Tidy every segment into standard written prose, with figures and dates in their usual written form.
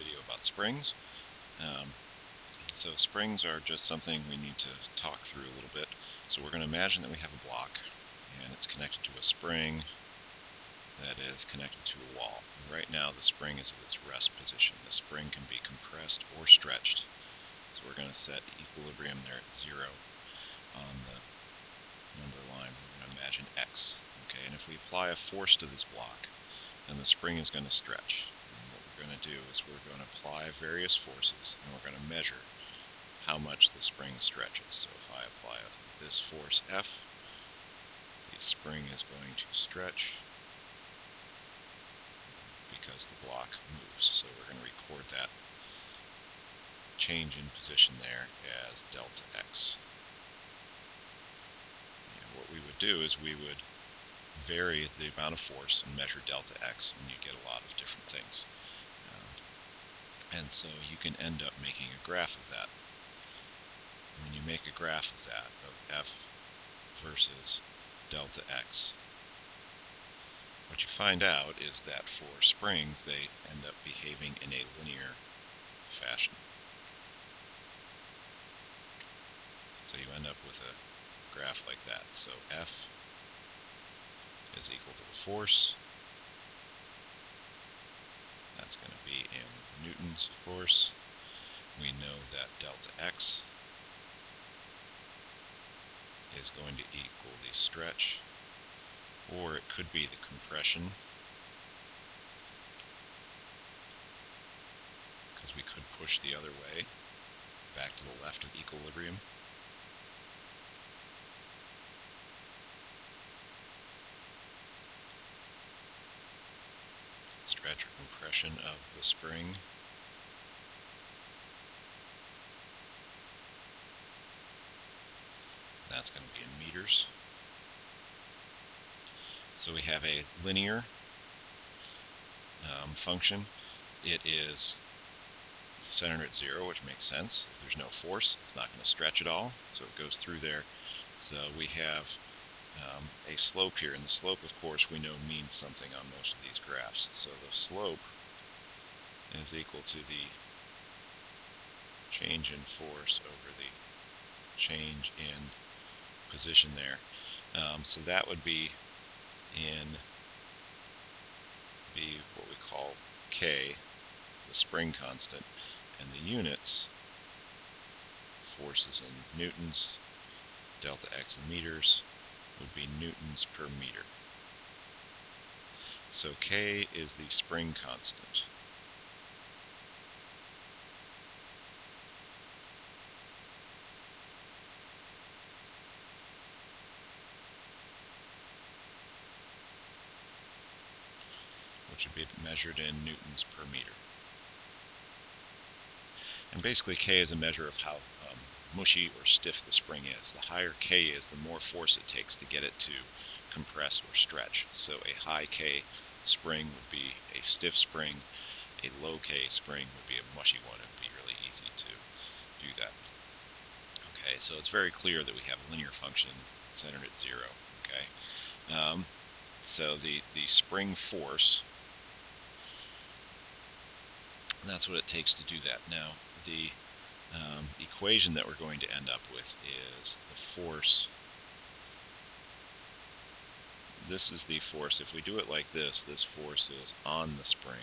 video about springs. Um, so springs are just something we need to talk through a little bit. So we're going to imagine that we have a block and it's connected to a spring that is connected to a wall. And right now the spring is at its rest position. The spring can be compressed or stretched. So we're going to set the equilibrium there at 0 on the number line. We're going to imagine x. Okay, and if we apply a force to this block, then the spring is going to stretch. And what we're going to do is we're going to apply various forces, and we're going to measure how much the spring stretches. So if I apply this force F, the spring is going to stretch because the block moves. So we're going to record that change in position there as delta x. And what we would do is we would vary the amount of force and measure delta x, and you get a lot of different things. And so you can end up making a graph of that. When you make a graph of that, of F versus delta x, what you find out is that for springs, they end up behaving in a linear fashion. So you end up with a graph like that. So F is equal to the force. That's going to be in newtons, of course. We know that delta x is going to equal the stretch, or it could be the compression, because we could push the other way, back to the left of equilibrium. Stretch or compression of the spring. That's going to be in meters. So we have a linear function. It is centered at 0, which makes sense. If there's no force, it's not going to stretch at all, so it goes through there. So we have a slope here, and the slope, of course, we know means something on most of these graphs. So the slope is equal to the change in force over the change in position there. So that would be what we call K, the spring constant, and the units, forces in newtons, delta x in meters, would be newtons per meter. So K is the spring constant. Which would be measured in newtons per meter. And basically K is a measure of how mushy or stiff the spring is. The higher K is, the more force it takes to get it to compress or stretch. So a high K spring would be a stiff spring. A low K spring would be a mushy one. It would be really easy to do that. Okay, so it's very clear that we have a linear function centered at 0. Okay, so the spring force, that's what it takes to do that. Now, the equation that we're going to end up with is the force. This is the force. If we do it like this force is on the spring.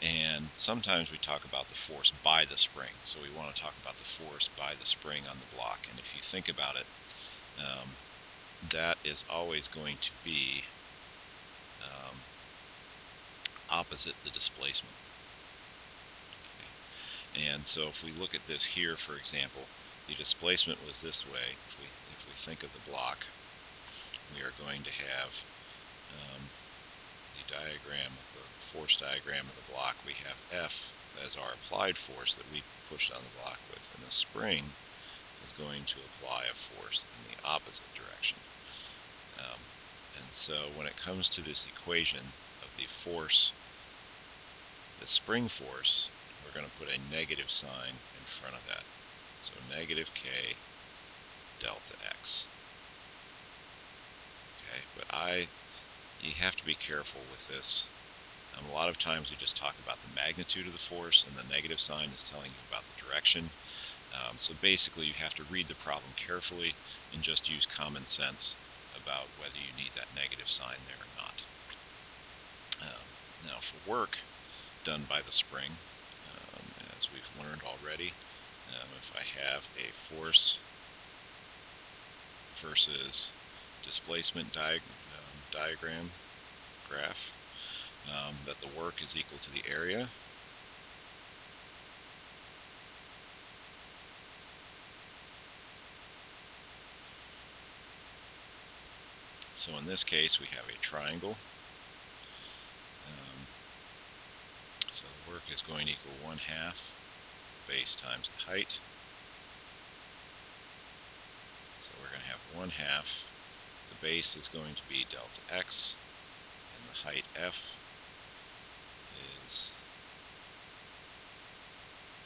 And sometimes we talk about the force by the spring. So we want to talk about the force by the spring on the block. And if you think about it, that is always going to be opposite the displacement. Okay. And so if we look at this here, for example, the displacement was this way. If we think of the block, we are going to have the diagram of the force diagram of the block. We have F as our applied force that we pushed on the block with, and the spring is going to apply a force in the opposite direction. And so when it comes to this equation of the force, the spring force, we're going to put a negative sign in front of that. So negative k delta x. Okay, but you have to be careful with this. A lot of times we just talk about the magnitude of the force, and the negative sign is telling you about the direction. So basically you have to read the problem carefully and just use common sense about whether you need that negative sign there or not. Now for work done by the spring, as we've learned already, if I have a force versus displacement diagram graph, that the work is equal to the area. So in this case we have a triangle. So the work is going to equal 1/2 base times the height. So we're going to have 1/2. The base is going to be delta x, and the height f is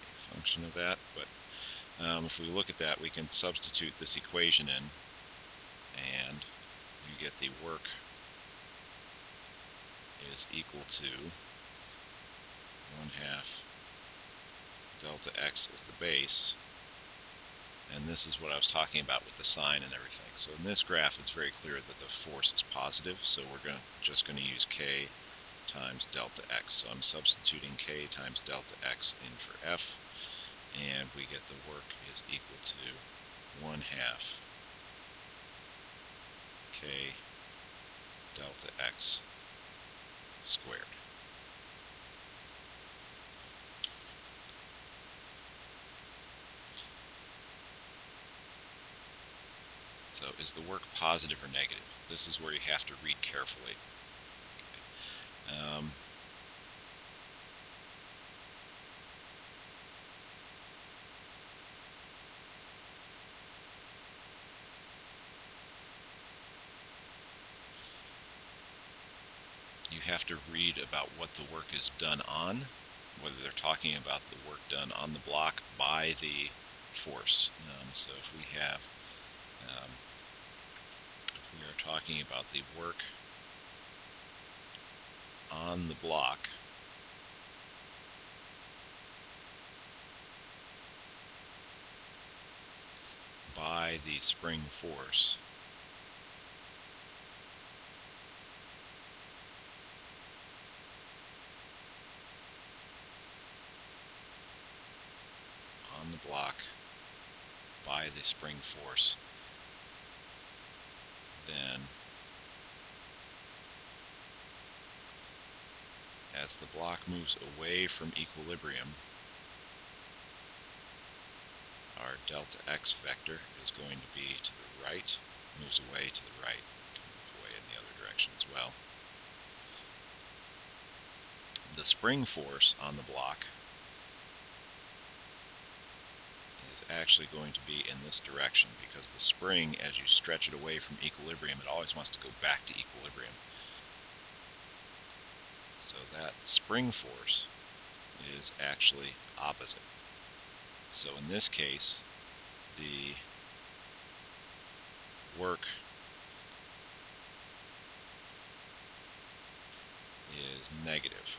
a function of that. But if we look at that, we can substitute this equation in, and you get the work is equal to 1/2 delta x is the base, and this is what I was talking about with the sign and everything. So in this graph it's very clear that the force is positive, so we're just going to use k times delta x. So I'm substituting k times delta x in for f, and we get the work is equal to 1/2 k delta x squared. So is the work positive or negative? This is where you have to read carefully. Okay. You have to read about what the work is done on, whether they're talking about the work done on the block by the force. So if we are talking about the work on the block by the spring force, on the block by the spring force, then as the block moves away from equilibrium, our delta x vector is going to be to the right, moves away to the right. It can move away in the other direction as well. The spring force on the block is actually going to be in this direction, because the spring, as you stretch it away from equilibrium, it always wants to go back to equilibrium. So that spring force is actually opposite. So in this case, the work is negative.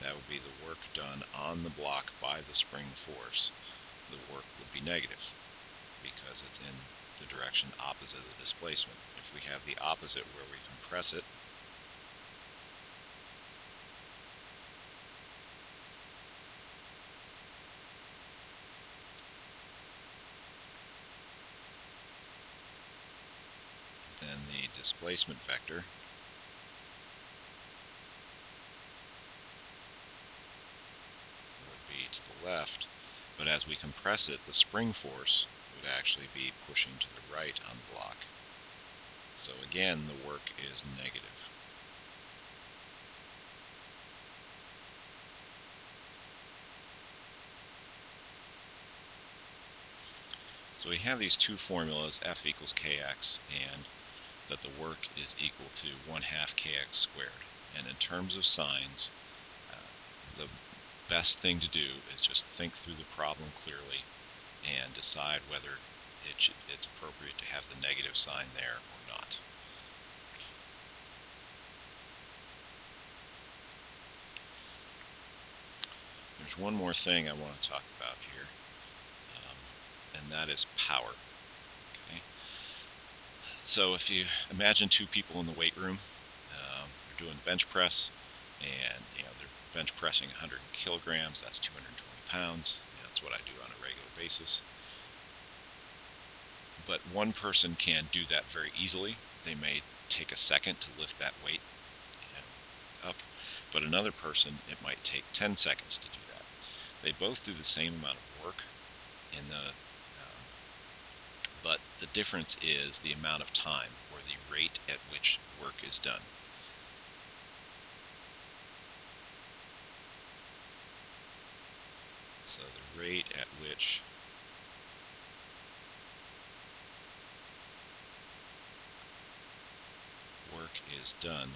That would be the work done on the block by the spring force. The work would be negative because it's in the direction opposite of the displacement. If we have the opposite where we compress it, then the displacement vector would be to the left, but as we compress it, the spring force would actually be pushing to the right on the block. So again, the work is negative. So we have these two formulas, F equals kx, and that the work is equal to 1/2 kx squared. And in terms of signs, the best thing to do is just think through the problem clearly and decide whether it's appropriate to have the negative sign there or not. There's one more thing I want to talk about here, um, and that is power. Okay, so if you imagine two people in the weight room, they're doing bench press, and they're bench pressing 100 kilograms. That's 220 pounds. That's what I do on a regular basis. But one person can do that very easily. They may take a second to lift that weight up, but another person, it might take 10 seconds to do that. They both do the same amount of work but the difference is the amount of time, or the rate at which work is done. So the rate at which work is done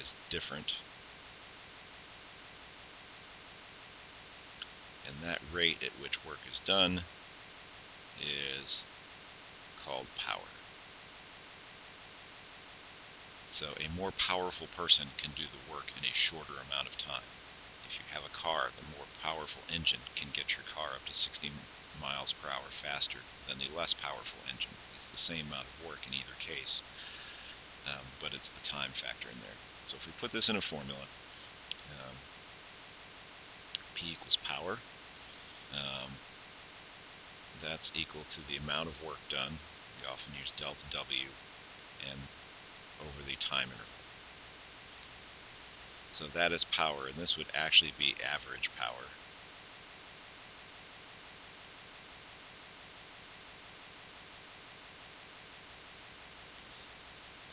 is different, and that rate at which work is done is called power. So a more powerful person can do the work in a shorter amount of time. If you have a car, the more powerful engine can get your car up to 60 miles per hour faster than the less powerful engine. It's the same amount of work in either case, but it's the time factor in there. So if we put this in a formula, um, P equals power. That's equal to the amount of work done. We often use delta W, and over the time interval. So that is power, and this would actually be average power.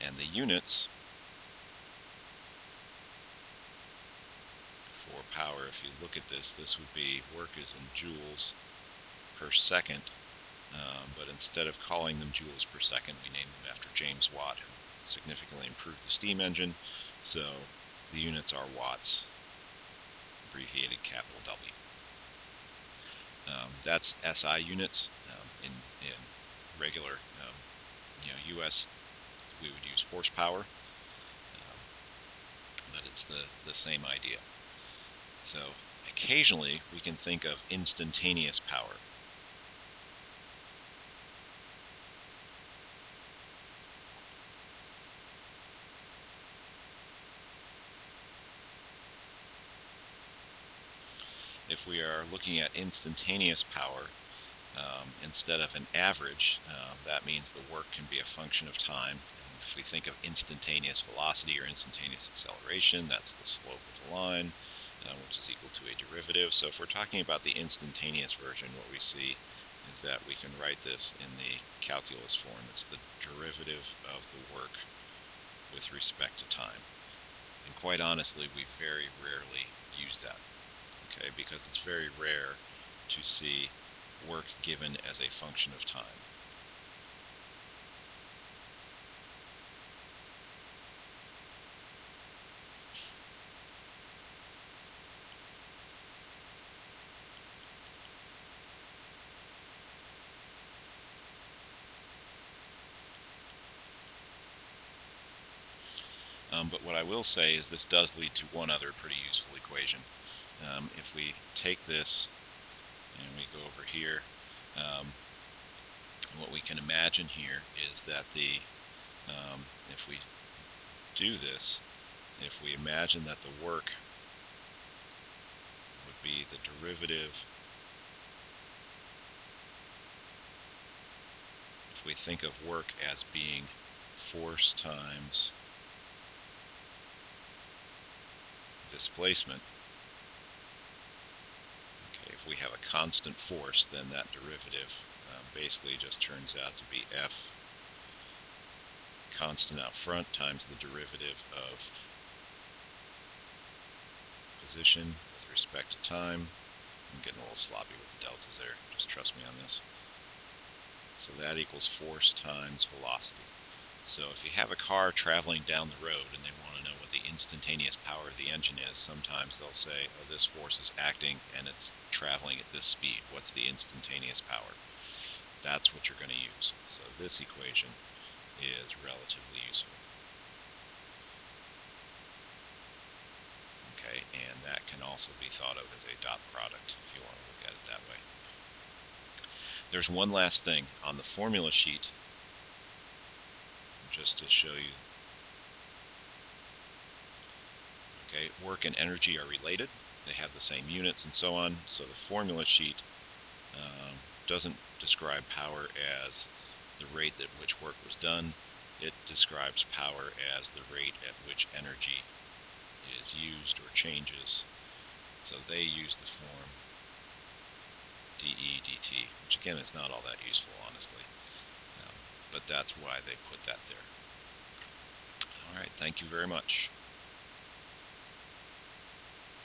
And the units for power, if you look at this, this would be work is in joules per second, but instead of calling them joules per second, we named them after James Watt, who significantly improved the steam engine. So the units are watts, abbreviated capital W. That's SI units. In regular US, we would use horsepower, but it's the same idea. So occasionally we can think of instantaneous power. If we are looking at instantaneous power, instead of an average, that means the work can be a function of time. And if we think of instantaneous velocity or instantaneous acceleration, that's the slope of the line, which is equal to a derivative. So if we're talking about the instantaneous version, what we see is that we can write this in the calculus form. It's the derivative of the work with respect to time. And quite honestly, we very rarely use that, okay, because it's very rare to see work given as a function of time. But what I will say is this does lead to one other pretty useful equation. If we take this and we go over here, what we can imagine here is that if we do this, if we imagine that the work would be the derivative, if we think of work as being force times displacement, okay, if we have a constant force, then that derivative basically just turns out to be F constant out front times the derivative of position with respect to time. I'm getting a little sloppy with the deltas there, just trust me on this. So that equals force times velocity. So if you have a car traveling down the road and they want to know what the instantaneous power of the engine is. Sometimes they'll say, oh, this force is acting and it's traveling at this speed. What's the instantaneous power? That's what you're going to use. So this equation is relatively useful. Okay, and that can also be thought of as a dot product if you want to look at it that way. There's one last thing on the formula sheet, just to show you. Okay, work and energy are related. They have the same units and so on. So the formula sheet doesn't describe power as the rate at which work was done. It describes power as the rate at which energy is used or changes. So they use the form dE dt, which again is not all that useful, honestly. But that's why they put that there. All right, thank you very much.